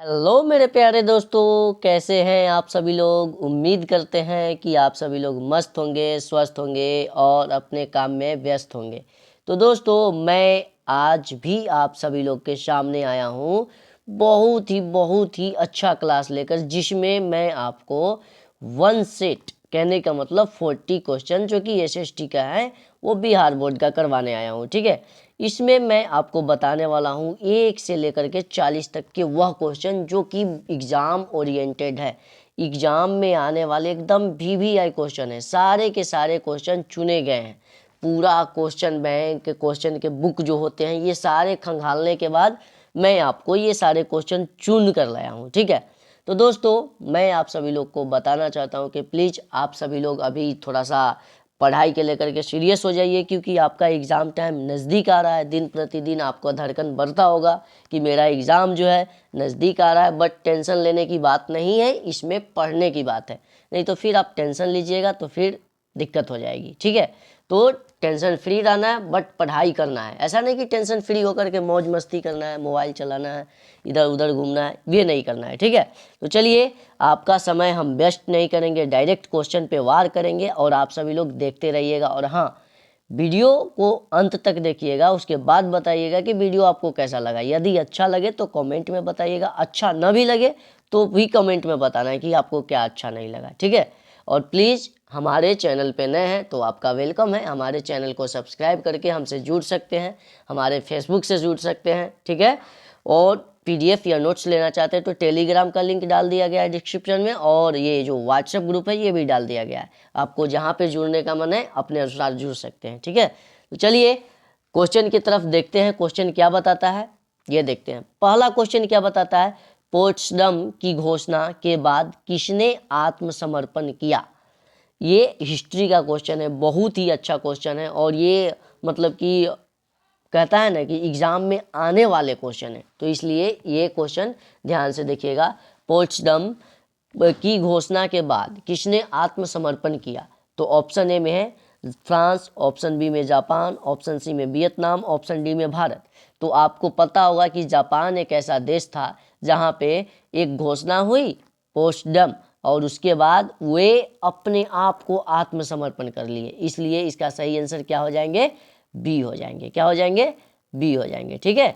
Hello मेरे प्यारे दोस्तों, कैसे हैं आप सभी लोग। उम्मीद करते हैं कि आप सभी लोग मस्त होंगे, स्वस्थ होंगे और अपने काम में व्यस्त होंगे। तो दोस्तों, मैं आज भी आप सभी लोग के सामने आया हूँ बहुत ही अच्छा क्लास लेकर, जिसमें मैं आपको वन सेट कहने का मतलब 40 क्वेश्चन जो कि एसएसटी का है, वो बिहार बोर्ड का करवाने आया हूँ। ठीक है, इसमें मैं आपको बताने वाला हूँ 1 से लेकर के 40 तक के वह क्वेश्चन जो कि एग्ज़ाम ओरिएंटेड है। एग्ज़ाम में आने वाले एकदम वीवीआई क्वेश्चन है, सारे के सारे क्वेश्चन चुने गए हैं। पूरा क्वेश्चन बैंक, क्वेश्चन के बुक जो होते हैं, ये सारे खंगालने के बाद मैं आपको ये सारे क्वेश्चन चुन कर लाया हूँ। ठीक है, तो दोस्तों, मैं आप सभी लोग को बताना चाहता हूँ कि प्लीज़ आप सभी लोग अभी थोड़ा सा पढ़ाई के लेकर के सीरियस हो जाइए, क्योंकि आपका एग्ज़ाम टाइम नज़दीक आ रहा है। दिन प्रतिदिन आपको धड़कन बढ़ता होगा कि मेरा एग्ज़ाम जो है नज़दीक आ रहा है। बट टेंशन लेने की बात नहीं है, इसमें पढ़ने की बात है। नहीं तो फिर आप टेंशन लीजिएगा तो फिर दिक्कत हो जाएगी। ठीक है, तो टेंशन फ्री रहना है, बट पढ़ाई करना है। ऐसा नहीं कि टेंशन फ्री होकर के मौज मस्ती करना है, मोबाइल चलाना है, इधर उधर घूमना है, ये नहीं करना है। ठीक है, तो चलिए, आपका समय हम वेस्ट नहीं करेंगे, डायरेक्ट क्वेश्चन पे वार करेंगे और आप सभी लोग देखते रहिएगा। और हाँ, वीडियो को अंत तक देखिएगा, उसके बाद बताइएगा कि वीडियो आपको कैसा लगा। यदि अच्छा लगे तो कमेंट में बताइएगा, अच्छा न भी लगे तो भी कमेंट में बताना है कि आपको क्या अच्छा नहीं लगा। ठीक है, और प्लीज़ हमारे चैनल पे नए हैं तो आपका वेलकम है। हमारे चैनल को सब्सक्राइब करके हमसे जुड़ सकते हैं, हमारे फेसबुक से जुड़ सकते हैं। ठीक है, और पीडीएफ या नोट्स लेना चाहते हैं तो टेलीग्राम का लिंक डाल दिया गया है डिस्क्रिप्शन में, और ये जो व्हाट्सएप ग्रुप है ये भी डाल दिया गया है। आपको जहाँ पे जुड़ने का मन है अपने अनुसार जुड़ सकते हैं। ठीक है, तो चलिए क्वेश्चन की तरफ देखते हैं। क्वेश्चन क्या बताता है ये देखते हैं। पहला क्वेश्चन क्या बताता है, पोट्सडम की घोषणा के बाद किसने आत्मसमर्पण किया। ये हिस्ट्री का क्वेश्चन है, बहुत ही अच्छा क्वेश्चन है, और ये मतलब कि कहता है ना कि एग्जाम में आने वाले क्वेश्चन है, तो इसलिए ये क्वेश्चन ध्यान से देखिएगा। पोट्सडम की घोषणा के बाद किसने आत्मसमर्पण किया, तो ऑप्शन ए में है फ्रांस, ऑप्शन बी में जापान, ऑप्शन सी में वियतनाम, ऑप्शन डी में भारत। तो आपको पता होगा कि जापान एक ऐसा देश था जहाँ पे एक घोषणा हुई पोट्सडम, और उसके बाद वे अपने आप को आत्मसमर्पण कर लिए। इसलिए इसका सही आंसर क्या हो जाएंगे, बी हो जाएंगे। क्या हो जाएंगे, बी हो जाएंगे। ठीक है,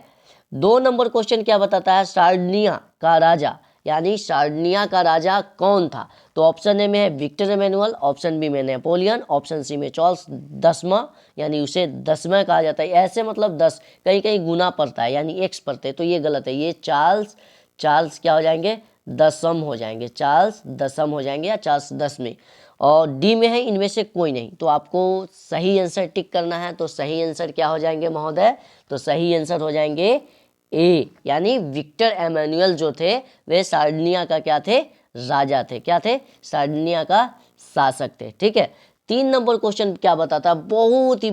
2 नंबर क्वेश्चन क्या बताता है, सार्डिनिया का राजा यानी सार्डिनिया का राजा कौन था। तो ऑप्शन ए में है विक्टर एमेनुअल, ऑप्शन बी में नेपोलियन, ऑप्शन सी में चार्ल्स 10वां, यानी उसे 10वां कहा जाता है। ऐसे मतलब 10 कहीं कहीं गुना पड़ता है यानी एक्स पड़ते हैं, तो ये गलत है। ये चार्ल्स चार्ल्स क्या हो जाएंगे, 10म हो जाएंगे। चार्ल्स 10म हो जाएंगे या चार्ल्स 10वें। और डी में है इनमें से कोई नहीं। तो आपको सही आंसर टिक करना है, तो सही आंसर क्या हो जाएंगे महोदय, तो सही आंसर हो जाएंगे ए, यानी विक्टर एमेनुअल जो थे वे सार्डिनिया का क्या थे, राजा थे। क्या थे, सार्डिनिया का शासक थे। ठीक है, 3 नंबर क्वेश्चन क्या बताता है, बहुत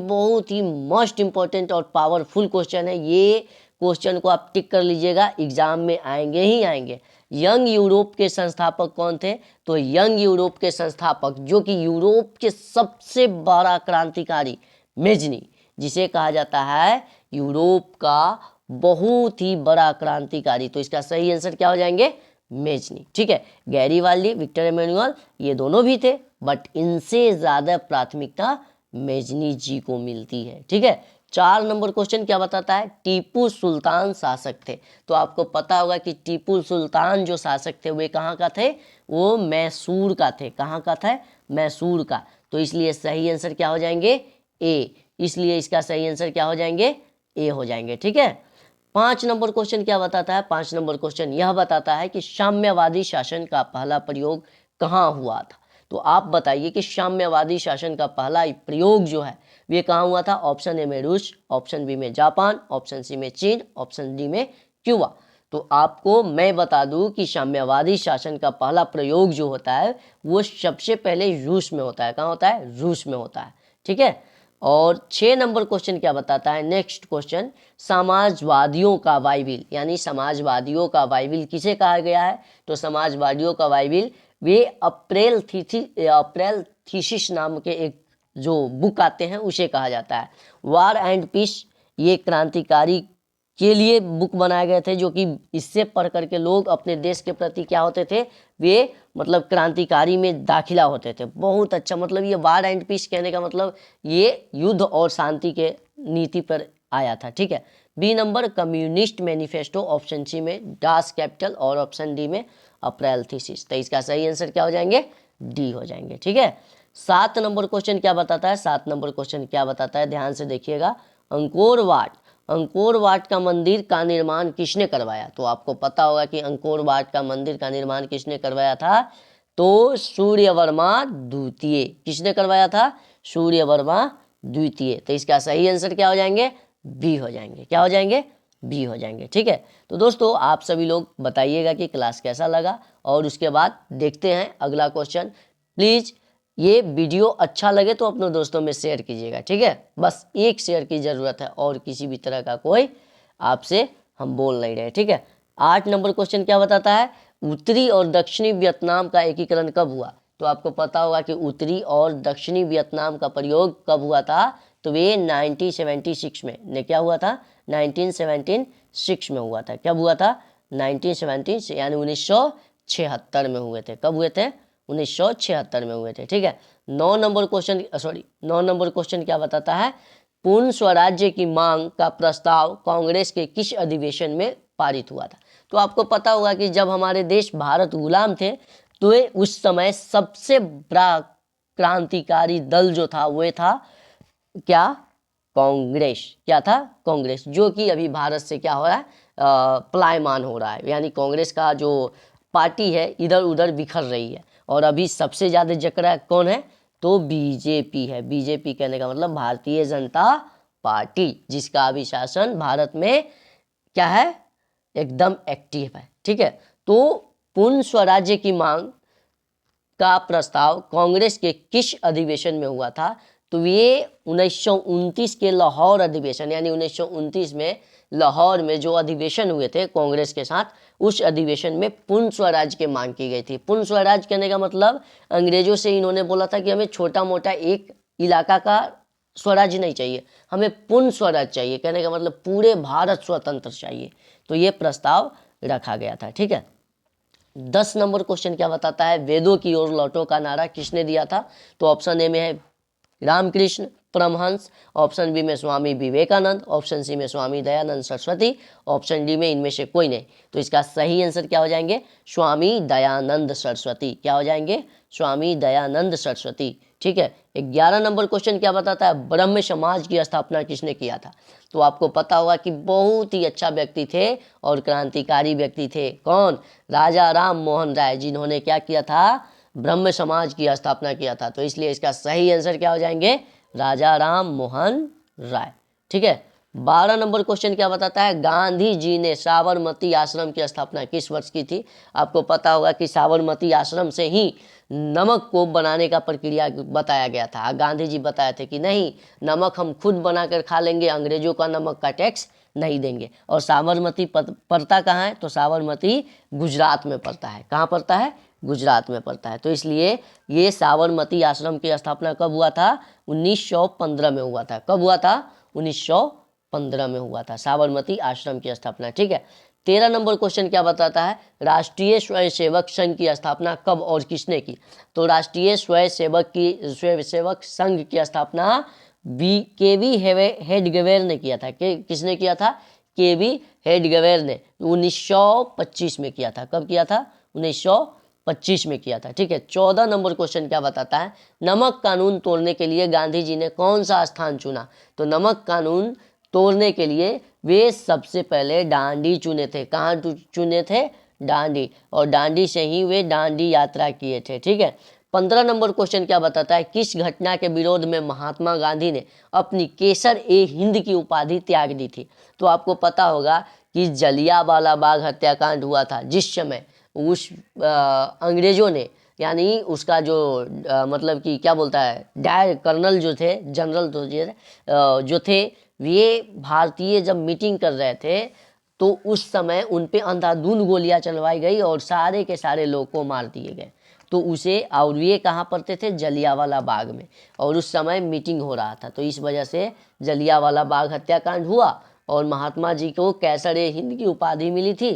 ही मोस्ट इंपॉर्टेंट और पावरफुल क्वेश्चन है। ये क्वेश्चन को आप टिक कर लीजिएगा, एग्जाम में आएंगे ही आएंगे। यंग यूरोप के संस्थापक कौन थे, तो यंग यूरोप के संस्थापक जो कि यूरोप के सबसे बड़ा क्रांतिकारी मेजनी, जिसे कहा जाता है यूरोप का बहुत ही बड़ा क्रांतिकारी, तो इसका सही आंसर क्या हो जाएंगे, मेजनी। ठीक है, गैरीवाल्डी, विक्टर एमेनुअल ये दोनों भी थे, बट इनसे ज्यादा प्राथमिकता मेजनी जी को मिलती है। ठीक है, 4 नंबर क्वेश्चन क्या बताता है, टीपू सुल्तान शासक थे। तो आपको पता होगा कि टीपू सुल्तान जो शासक थे वे कहाँ का थे, वो मैसूर का थे। कहाँ का था, मैसूर का। तो इसलिए सही आंसर क्या हो जाएंगे, ए। इसलिए इसका सही आंसर क्या हो जाएंगे, ए हो जाएंगे। ठीक है, 5 नंबर क्वेश्चन क्या बताता है, 5 नंबर क्वेश्चन यह बताता है कि साम्यवादी शासन का पहला प्रयोग कहाँ हुआ था। तो आप बताइए कि साम्यवादी शासन का पहला प्रयोग जो है ये कहाँ हुआ था। ऑप्शन ए में रूस, ऑप्शन बी में जापान, ऑप्शन सी में चीन, ऑप्शन डी में क्यूबा। तो आपको मैं बता दूं कि साम्यवादी शासन का पहला प्रयोग जो होता है वो सबसे पहले रूस में होता है। कहाँ होता है, रूस में होता है। ठीक है, और 6 नंबर क्वेश्चन क्या बताता है, नेक्स्ट क्वेश्चन, समाजवादियों का बाइबिल यानी समाजवादियों का बाइबिल किसे कहा गया है। तो समाजवादियों का बाइबिल वे अप्रैल थीसिस नाम के एक जो बुक आते हैं उसे कहा जाता है। वार एंड पीस ये क्रांतिकारी के लिए बुक बनाए गए थे, जो कि इससे पढ़ करके लोग अपने देश के प्रति क्या होते थे, वे मतलब क्रांतिकारी में दाखिला होते थे। बहुत अच्छा, मतलब ये वार एंड पीस कहने का मतलब ये युद्ध और शांति के नीति पर आया था। ठीक है। B number Communist Manifesto, option C में डास कैपिटल और ऑप्शन डी में अप्रैल थीसिस। तो इसका सही आंसर क्या हो जाएंगे, डी हो जाएंगे। ठीक है। 7 नंबर क्वेश्चन क्या बताता है, 7 नंबर क्वेश्चन क्या बताता है, ध्यान से देखिएगा। अंकोर वाट, अंकोर वाट का मंदिर का निर्माण किसने करवाया? तो आपको पता होगा कि अंकोर वाट का मंदिर का निर्माण किसने करवाया था, तो सूर्यवर्मा द्वितीय। किसने करवाया था, सूर्यवर्मा द्वितीय। तो इसका सही आंसर क्या हो जाएंगे, बी हो जाएंगे। क्या हो जाएंगे, बी हो जाएंगे। ठीक है। तो दोस्तों आप सभी लोग बताइएगा कि क्लास कैसा लगा, और उसके बाद देखते हैं अगला क्वेश्चन। प्लीज़ ये वीडियो अच्छा लगे तो अपने दोस्तों में शेयर कीजिएगा। ठीक है, बस एक शेयर की ज़रूरत है, और किसी भी तरह का कोई आपसे हम बोल नहीं रहे। ठीक है। 8 नंबर क्वेश्चन क्या बताता है, उत्तरी और दक्षिणी वियतनाम का एकीकरण कब हुआ? तो आपको पता होगा कि उत्तरी और दक्षिणी वियतनाम का प्रयोग कब हुआ था, तो वे 1976 में ने क्या हुआ था, 1976 में हुआ था। कब हुआ था, 1970 यानी 1976 में हुए थे। कब हुए थे, 1976 में हुए थे। ठीक है। 9 नंबर क्वेश्चन क्या बताता है, पूर्ण स्वराज्य की मांग का प्रस्ताव कांग्रेस के किस अधिवेशन में पारित हुआ था? तो आपको पता होगा कि जब हमारे देश भारत गुलाम थे, तो उस समय सबसे बड़ा क्रांतिकारी दल जो था वो था क्या, कांग्रेस। क्या था, कांग्रेस, जो कि अभी भारत से क्या हो रहा है, पलायमान हो रहा है। यानी कांग्रेस का जो पार्टी है इधर उधर बिखर रही है, और अभी सबसे ज़्यादा जकड़ा कौन है, तो बीजेपी है। बीजेपी कहने का मतलब भारतीय जनता पार्टी, जिसका अभी शासन भारत में क्या है, एकदम एक्टिव है। ठीक है। तो पूर्ण स्वराज्य की मांग का प्रस्ताव कांग्रेस के किस अधिवेशन में हुआ था? तो ये 1929 के लाहौर अधिवेशन, यानी 1929 में लाहौर में जो अधिवेशन हुए थे कांग्रेस के साथ, उस अधिवेशन में पूर्ण स्वराज की मांग की गई थी। पूर्ण स्वराज कहने का मतलब अंग्रेजों से इन्होंने बोला था कि हमें छोटा मोटा एक इलाका का स्वराज नहीं चाहिए, हमें पूर्ण स्वराज चाहिए। कहने का मतलब पूरे भारत स्वतंत्र चाहिए। तो ये प्रस्ताव रखा गया था। ठीक है। 10 नंबर क्वेश्चन क्या बताता है, वेदों की ओर लौटो का नारा किसने दिया था? तो ऑप्शन ए में है रामकृष्ण परमहंस, ऑप्शन बी में स्वामी विवेकानंद, ऑप्शन सी में स्वामी दयानंद सरस्वती, ऑप्शन डी में इनमें से कोई नहीं। तो इसका सही आंसर क्या हो जाएंगे, स्वामी दयानंद सरस्वती। क्या हो जाएंगे, स्वामी दयानंद सरस्वती। ठीक है। 11 नंबर क्वेश्चन क्या बताता है, ब्रह्म समाज की स्थापना किसने किया था? तो आपको पता होगा कि बहुत ही अच्छा व्यक्ति थे और क्रांतिकारी व्यक्ति थे। कौन, राजा राम मोहन राय, जिन्होंने क्या किया था, ब्रह्म समाज की स्थापना किया था। तो इसलिए इसका सही आंसर क्या हो जाएंगे, राजा राम मोहन राय। ठीक है। 12 नंबर क्वेश्चन क्या बताता है, गांधी जी ने साबरमती आश्रम की स्थापना किस वर्ष की थी? आपको पता होगा कि साबरमती आश्रम से ही नमक को बनाने का प्रक्रिया बताया गया था। गांधी जी बताए थे कि नहीं, नमक हम खुद बनाकर खा लेंगे, अंग्रेजों का नमक का टैक्स नहीं देंगे। और साबरमती पड़ता कहाँ है, तो साबरमती गुजरात में पड़ता है। कहाँ पड़ता है, गुजरात में पड़ता है। तो इसलिए ये साबरमती आश्रम की स्थापना कब हुआ था, 1915 में हुआ था। कब हुआ था, 1915 में हुआ था साबरमती आश्रम की स्थापना। ठीक है। 13 नंबर क्वेश्चन क्या बताता है, राष्ट्रीय स्वयंसेवक संघ की स्थापना कब और किसने की? तो राष्ट्रीय स्वयंसेवक संघ की स्थापना केवी हेडगेवार ने किया था। किसने किया था, केवी हेडगेवार ने 1925 में किया था। कब किया था, 1925 में किया था। ठीक है। 14 नंबर क्वेश्चन क्या बताता है, नमक कानून तोड़ने के लिए गांधी जी ने कौन सा स्थान चुना? तो नमक कानून तोड़ने के लिए वे सबसे पहले डांडी चुने थे। कहाँ चुने थे, डांडी, और डांडी से ही वे डांडी यात्रा किए थे। ठीक है। 15 नंबर क्वेश्चन क्या बताता है, किस घटना के विरोध में महात्मा गांधी ने अपनी केसर ए हिंद की उपाधि त्याग दी थी? तो आपको पता होगा कि जलियांवाला बाग हत्याकांड हुआ था, जिस समय उस अंग्रेजों ने, यानी उसका जो मतलब कि क्या बोलता है, कर्नल जो थे, जनरल जो थे, वे भारतीय जब मीटिंग कर रहे थे तो उस समय उन पे अंधाधुंध गोलियां चलवाई गई और सारे के सारे लोग को मार दिए गए। तो उसे, और ये कहाँ पढ़ते थे, जलियांवाला बाग में, और उस समय मीटिंग हो रहा था। तो इस वजह से जलियांवाला बाग हत्याकांड हुआ और महात्मा जी को कैसर हिंद की उपाधि मिली थी,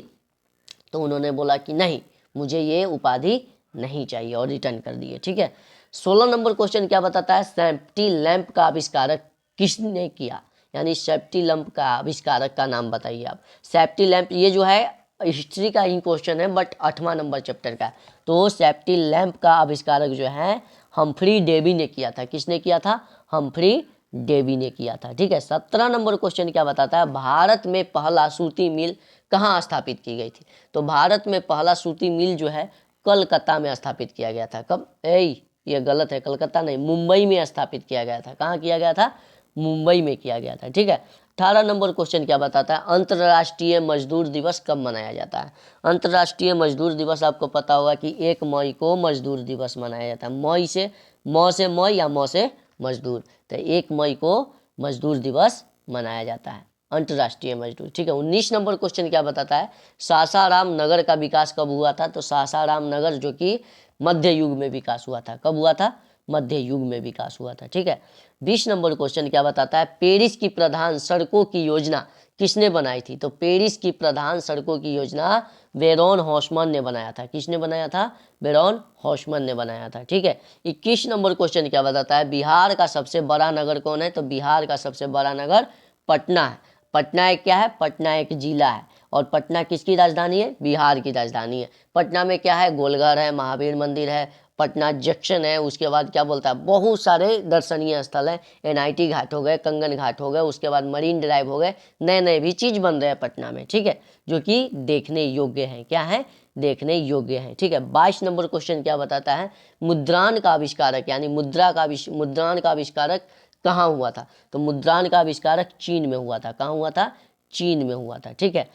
तो उन्होंने बोला कि नहीं, मुझे ये उपाधि नहीं चाहिए और रिटर्न कर दिए। ठीक है। 16 नंबर क्वेश्चन क्या बताता है, सेफ्टी लैंप का आविष्कारक किसने किया, यानी सेफ्टी लैंप का आविष्कारक का नाम बताइए आप। सेफ्टी लैंप ये जो है हिस्ट्री का ही क्वेश्चन है, बट 8वां नंबर चैप्टर का। तो सेफ्टी लैंप का आविष्कारक जो है हम्फ्री डेवी ने किया था। किसने किया था, हम्फ्री डेवी ने किया था। ठीक है। 17 नंबर क्वेश्चन क्या बताता है, भारत में पहला सूती मिल कहाँ स्थापित की गई थी। तो भारत में पहला सूती मिल जो है कलकत्ता में स्थापित किया गया था। कब, ये गलत है, कलकत्ता नहीं, मुंबई में स्थापित किया गया था। कहाँ किया गया था, मुंबई में किया गया था। ठीक है। 18 नंबर क्वेश्चन क्या बताता है, अंतर्राष्ट्रीय मजदूर दिवस कब मनाया जाता है। अंतर्राष्ट्रीय मजदूर दिवस आपको पता होगा कि 1 मई को मजदूर दिवस मनाया जाता है। मई से मई या म से मजदूर, तो 1 मई को मजदूर दिवस मनाया जाता है, अंतर्राष्ट्रीय मजदूर। ठीक है। 19 नंबर क्वेश्चन क्या बताता है, सासाराम नगर का विकास कब हुआ था। तो सासाराम नगर जो कि मध्य युग में विकास हुआ था। कब हुआ था, मध्य युग में विकास हुआ था। ठीक है। 20 नंबर क्वेश्चन क्या बताता है, पेरिस की प्रधान सड़कों की योजना किसने बनाई थी। तो पेरिस की प्रधान सड़कों की योजना बेरोन हॉसमैन ने बनाया था। किसने बनाया था, बेरोन हॉसमैन ने बनाया था। ठीक है। 21 नंबर क्वेश्चन क्या बताता है, बिहार का सबसे बड़ा नगर कौन है। तो बिहार का सबसे बड़ा नगर पटना है। पटना एक क्या है, पटना एक जिला है, और पटना किसकी राजधानी है, बिहार की राजधानी है। पटना में क्या है, गोलघर है, महावीर मंदिर है, पटना जंक्शन है, उसके बाद क्या बोलता है, बहुत सारे दर्शनीय स्थल हैं। एनआईटी घाट हो गए, कंगन घाट हो गए, उसके बाद मरीन ड्राइव हो गए, नए नए भी चीज़ बन रहे हैं पटना में। ठीक है, जो कि देखने योग्य हैं। क्या है, देखने योग्य हैं। ठीक है। 22 नंबर क्वेश्चन क्या बताता है, मुद्रान का आविष्कारक यानी मुद्रान का आविष्कारक कहाँ हुआ था। तो मुद्रान का आविष्कारक चीन में हुआ था। कहाँ हुआ था, चीन में हुआ था। ठीक है।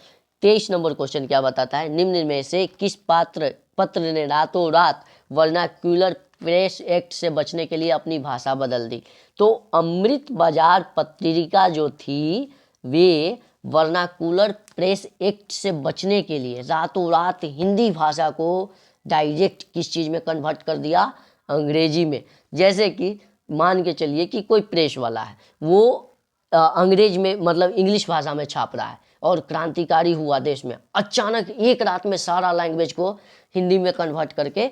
23 नंबर क्वेश्चन क्या बताता है, निम्न में से किस पत्र ने रातों रात वर्नाक्यूलर प्रेस एक्ट से बचने के लिए अपनी भाषा बदल दी। तो अमृत बाजार पत्रिका जो थी वे वर्नाकुलर प्रेस एक्ट से बचने के लिए रातों रात हिंदी भाषा को डायरेक्ट किस चीज़ में कन्वर्ट कर दिया, अंग्रेजी में। जैसे कि मान के चलिए कि कोई प्रेस वाला है, वो अंग्रेज में मतलब इंग्लिश भाषा में छाप रहा है और क्रांतिकारी हुआ देश में, अचानक एक रात में सारा लैंग्वेज को हिंदी में कन्वर्ट करके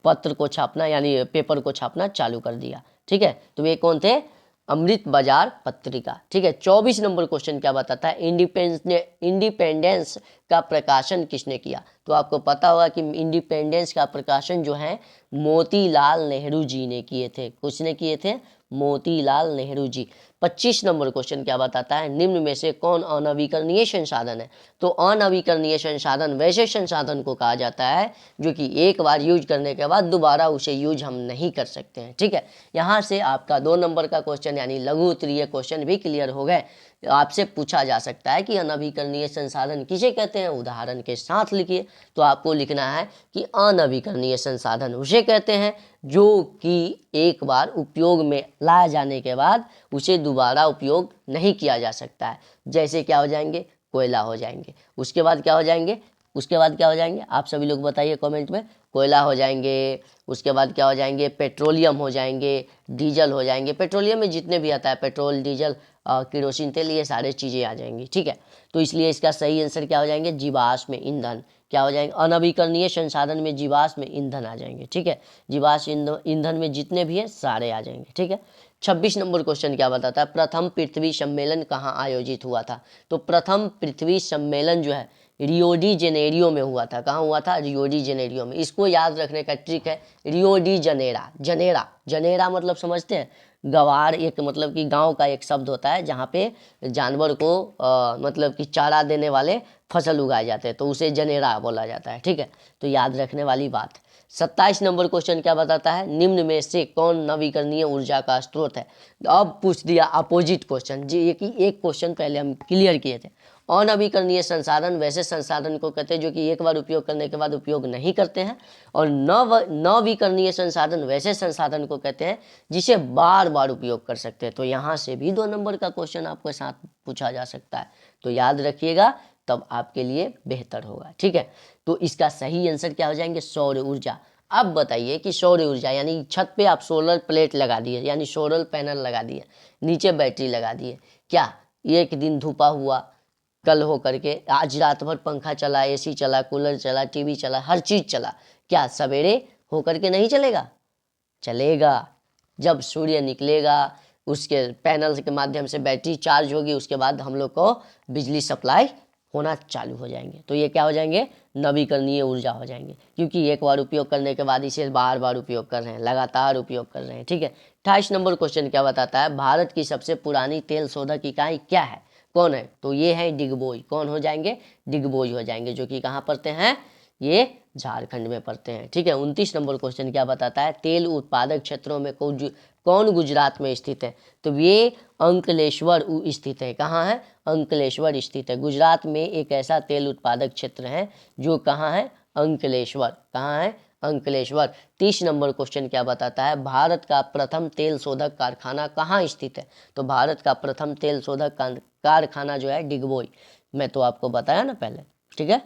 पत्र को छापना यानी पेपर को छापना चालू कर दिया। ठीक है। तो ये कौन थे, अमृत बाजार पत्रिका। ठीक है। 24 नंबर क्वेश्चन क्या बताता है, इंडिपेंडेंस का प्रकाशन किसने किया। तो आपको पता होगा कि इंडिपेंडेंस का प्रकाशन जो है मोतीलाल नेहरू जी ने किए थे। किसने किए थे, मोतीलाल नेहरू जी। 25 नंबर क्वेश्चन क्या बताता है, निम्न में से कौन अनवीकरणीय संसाधन है। तो अनवीकरणीय संसाधन वैसे संसाधन को कहा जाता है जो कि एक बार यूज करने के बाद दोबारा उसे यूज हम नहीं कर सकते हैं। ठीक है। यहाँ से आपका 2 नंबर का क्वेश्चन यानी लघु उत्तरीय क्वेश्चन भी क्लियर हो गए। आपसे पूछा जा सकता है कि अनवीकरणीय संसाधन किसे कहते हैं, उदाहरण के साथ लिखिए। तो आपको लिखना है कि अनवीकरणीय संसाधन उसे कहते हैं जो कि एक बार उपयोग में लाए जाने के बाद उसे दोबारा उपयोग नहीं किया जा सकता है। जैसे क्या हो जाएंगे, कोयला हो जाएंगे, उसके बाद क्या हो जाएंगे, उसके बाद क्या हो जाएंगे, आप सभी लोग बताइए कमेंट में। कोयला हो जाएंगे, उसके बाद क्या हो जाएंगे, पेट्रोलियम हो जाएंगे, डीजल हो जाएंगे। पेट्रोलियम में जितने भी आता है पेट्रोल, डीजल, केरोसिन तेल, ये सारे चीज़ें आ जाएंगी। ठीक है। तो इसलिए इसका सही आंसर क्या हो जाएंगे, जीवाश्म ईंधन। क्या हो जाएंगे, अनवीकरणीय संसाधन में जीवाश्म ईंधन आ जाएंगे। ठीक है। जीवाश्म ईंधन में जितने भी हैं सारे आ जाएंगे। ठीक है। 26 नंबर क्वेश्चन क्या बताता है, प्रथम पृथ्वी सम्मेलन कहाँ आयोजित हुआ था। तो प्रथम पृथ्वी सम्मेलन जो है रियो डी जेनेरियो में हुआ था। कहाँ हुआ था, रियो डी जेनेरियो में। इसको याद रखने का ट्रिक है, रियो डी जनेरा। जनेरा, जनेरा मतलब समझते हैं, गवार एक मतलब कि गांव का एक शब्द होता है जहाँ पे जानवर को मतलब कि चारा देने वाले फसल उगाए जाते हैं, तो उसे जनेरा बोला जाता है। ठीक है। तो याद रखने वाली बात। 27 नंबर क्वेश्चन क्या बताता है, निम्न में से कौन नवीकरणीय ऊर्जा का स्रोत है। अब पूछ दिया अपोजिट क्वेश्चन जी, ये कि एक क्वेश्चन पहले हम क्लियर किए थे। अनवीकरणीय संसाधन वैसे संसाधन को कहते हैं जो कि एक बार उपयोग करने के बाद उपयोग नहीं करते हैं, और नवीकरणीय संसाधन वैसे संसाधन को कहते हैं जिसे बार बार उपयोग कर सकते हैं। तो यहाँ से भी 2 नंबर का क्वेश्चन आपके साथ पूछा जा सकता है, तो याद रखिएगा, तब आपके लिए बेहतर होगा। ठीक है। तो इसका सही आंसर क्या हो जाएंगे, सौर ऊर्जा। अब बताइए कि सौर ऊर्जा यानी छत पे आप सोलर प्लेट लगा दिए यानी सोलर पैनल लगा दिए, नीचे बैटरी लगा दिए, क्या एक दिन धूपा हुआ, कल हो करके आज रात भर पंखा चला, एसी चला, कूलर चला, टीवी चला, हर चीज़ चला, क्या सवेरे हो करके नहीं चलेगा? चलेगा। जब सूर्य निकलेगा, उसके पैनल के माध्यम से बैटरी चार्ज होगी, उसके बाद हम लोग को बिजली सप्लाई होना चालू हो जाएंगे। तो ये क्या हो जाएंगे? नवीकरणीय ऊर्जा हो जाएंगे, क्योंकि एक बार उपयोग करने के बाद इसे बार बार उपयोग कर रहे हैं, लगातार उपयोग कर रहे हैं। ठीक है। 28 नंबर क्वेश्चन क्या बताता है? भारत की सबसे पुरानी तेल शोधक इकाई क्या है? कौन है? तो ये है डिगबोई। कौन हो जाएंगे? डिगबोई हो जाएंगे, जो कि कहाँ पड़ते हैं? ये झारखंड में पड़ते हैं। ठीक है। 29 नंबर क्वेश्चन क्या बताता है? तेल उत्पादक क्षेत्रों में कौन गुजरात में स्थित है? तो ये अंकलेश्वर स्थित है। कहाँ है? अंकलेश्वर स्थित है। गुजरात में एक ऐसा तेल उत्पादक क्षेत्र है जो कहाँ है? अंकलेश्वर। कहाँ है? अंकलेश्वर। 30 नंबर क्वेश्चन क्या बताता है? भारत का प्रथम तेल शोधक कारखाना कहाँ स्थित है? तो भारत का प्रथम तेल शोधक कारखाना जो है डिगबोई। मैं तो आपको बताया ना पहले। ठीक है।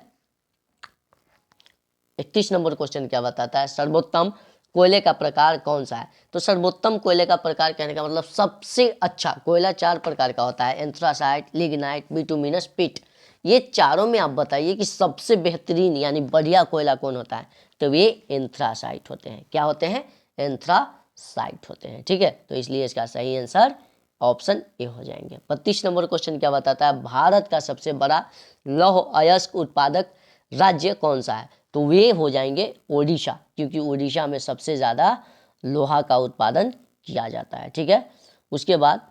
31 नंबर क्वेश्चन क्या बताता है? सर्वोत्तम कोयले का प्रकार कौन सा है? तो सर्वोत्तम कोयले का प्रकार कहने का मतलब सबसे अच्छा कोयला 4 प्रकार का होता है, एंथ्रासाइट, लिग्नाइट, बिटुमिनस, पिट। ये चारों में आप बताइए कि सबसे बेहतरीन यानी बढ़िया कोयला कौन होता है? तो ये एंथ्रासाइट होते हैं। क्या होते हैं? एंथ्रासाइट होते हैं। ठीक है। तो इसलिए इसका सही आंसर ऑप्शन ए हो जाएंगे। 32 नंबर क्वेश्चन क्या बताता है? भारत का सबसे बड़ा लौह अयस्क उत्पादक राज्य कौन सा है? तो वे हो जाएंगे ओडिशा, क्योंकि ओडिशा में सबसे ज़्यादा लोहा का उत्पादन किया जाता है। ठीक है। उसके बाद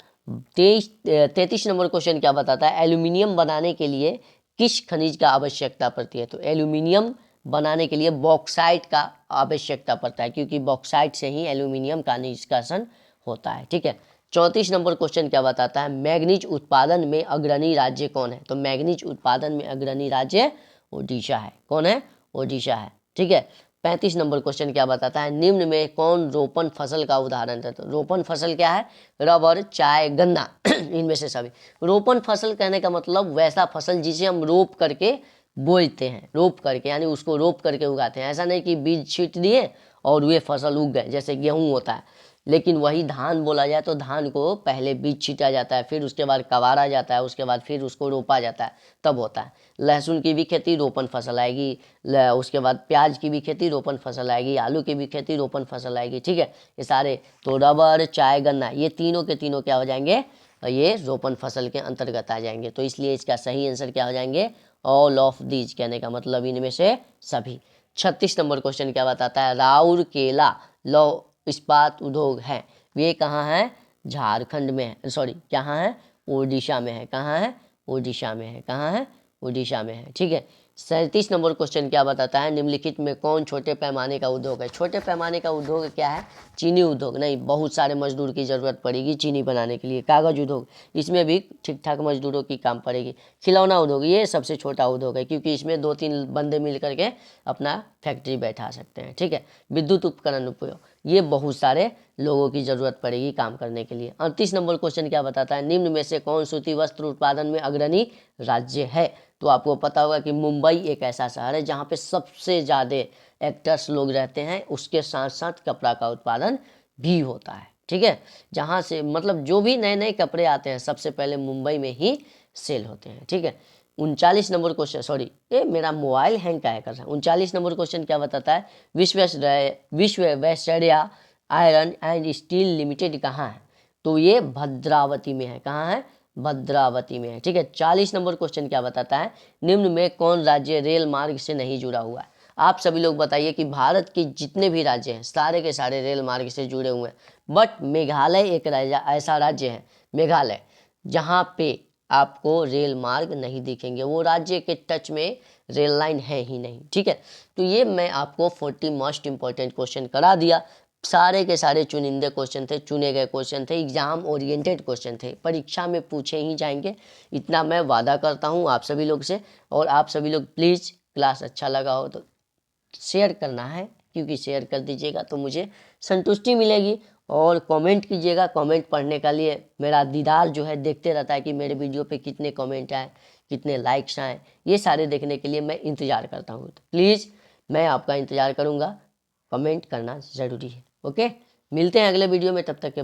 33 नंबर क्वेश्चन क्या बताता है? एल्यूमिनियम बनाने के लिए किस खनिज का आवश्यकता पड़ती है? तो एल्यूमिनियम बनाने के लिए बॉक्साइट का आवश्यकता पड़ता है, क्योंकि बॉक्साइट से ही एल्यूमिनियम का निष्कासन होता है। ठीक है। 34 नंबर क्वेश्चन क्या बताता है? मैग्नीज उत्पादन में अग्रणी राज्य कौन है? तो मैग्नीज उत्पादन में अग्रणी राज्य ओडिशा है। कौन है? ओडिशा है। ठीक है। 35 नंबर क्वेश्चन क्या बताता है? निम्न में कौन रोपण फसल का उदाहरण है? तो रोपण फसल क्या है? रबर, चाय, गन्ना इनमें से सभी। रोपण फसल कहने का मतलब वैसा फसल जिसे हम रोप करके बोते हैं, रोप करके यानी उसको रोप करके उगाते हैं। ऐसा नहीं कि बीज छींट दिए और वे फसल उग गए, जैसे गेहूं होता है। लेकिन वही धान बोला जाए तो धान को पहले बीज छीटा जाता है, फिर उसके बाद कबाड़ा जाता है, उसके बाद फिर उसको रोपा जाता है, तब होता है। लहसुन की भी खेती रोपण फसल आएगी, उसके बाद प्याज की भी खेती रोपण फसल आएगी, आलू की भी खेती रोपण फसल आएगी। ठीक है। ये सारे तो रबर, चाय, गन्ना ये तीनों के तीनों क्या हो जाएंगे? ये रोपण फसल के अंतर्गत आ जाएंगे। तो इसलिए इसका सही आंसर क्या हो जाएंगे? ऑल ऑफ दीज, कहने का मतलब इनमें से सभी। 36 नंबर क्वेश्चन क्या बताता है? राउरकेला लौह इस्पात उद्योग है, वे कहाँ है? झारखंड में है, सॉरी कहाँ है? ओडिशा में है। कहाँ है? ओडिशा में है। कहाँ है? ओडिशा में है। ठीक है। 37 नंबर क्वेश्चन क्या बताता है? निम्नलिखित में कौन छोटे पैमाने का उद्योग है? छोटे पैमाने का उद्योग क्या है? चीनी उद्योग नहीं, बहुत सारे मजदूर की ज़रूरत पड़ेगी चीनी बनाने के लिए। कागज उद्योग, इसमें भी ठीक ठाक मजदूरों की काम पड़ेगी। खिलौना उद्योग ये सबसे छोटा उद्योग है, क्योंकि इसमें 2-3 बंदे मिल करके अपना फैक्ट्री बैठा सकते हैं। ठीक है। विद्युत उपकरण उपयोग, ये बहुत सारे लोगों की ज़रूरत पड़ेगी काम करने के लिए। 38 नंबर क्वेश्चन क्या बताता है? निम्न में से कौन सूती वस्त्र उत्पादन में अग्रणी राज्य है? तो आपको पता होगा कि मुंबई एक ऐसा शहर है जहाँ पे सबसे ज़्यादा एक्टर्स लोग रहते हैं, उसके साथ साथ कपड़ा का उत्पादन भी होता है। ठीक है। जहाँ से मतलब जो भी नए नए कपड़े आते हैं सबसे पहले मुंबई में ही सेल होते हैं। ठीक है। 39 नंबर क्वेश्चन, सॉरी ये मेरा मोबाइल हैंग काहे कर रहा है। 39 नंबर क्वेश्चन क्या बताता है? Visvesvaraya iron and steel limited कहाँ है? तो ये भद्रावती में है। कहाँ है? भद्रावती में है। ठीक है। 40 नंबर क्वेश्चन क्या बताता है? निम्न में कौन राज्य रेल मार्ग से नहीं जुड़ा हुआ है? आप सभी लोग बताइए कि भारत के जितने भी राज्य हैं सारे के सारे रेल मार्ग से जुड़े हुए हैं, बट मेघालय एक ऐसा राज्य है, मेघालय, जहाँ पे आपको रेल मार्ग नहीं दिखेंगे। वो राज्य के टच में रेल लाइन है ही नहीं। ठीक है। तो ये मैं आपको 40 मोस्ट इंपॉर्टेंट क्वेश्चन करा दिया। सारे के सारे चुनिंदे क्वेश्चन थे, चुने गए क्वेश्चन थे, एग्जाम ओरिएंटेड क्वेश्चन थे, परीक्षा में पूछे ही जाएंगे, इतना मैं वादा करता हूँ आप सभी लोग से। और आप सभी लोग प्लीज़ क्लास अच्छा लगा हो तो शेयर करना है, क्योंकि शेयर कर दीजिएगा तो मुझे संतुष्टि मिलेगी। और कमेंट कीजिएगा, कमेंट पढ़ने के लिए मेरा दीदार जो है देखते रहता है कि मेरे वीडियो पे कितने कमेंट आए, कितने लाइक्स आए, ये सारे देखने के लिए मैं इंतज़ार करता हूँ। तो प्लीज़ मैं आपका इंतज़ार करूँगा, कमेंट करना ज़रूरी है। ओके, मिलते हैं अगले वीडियो में, तब तक के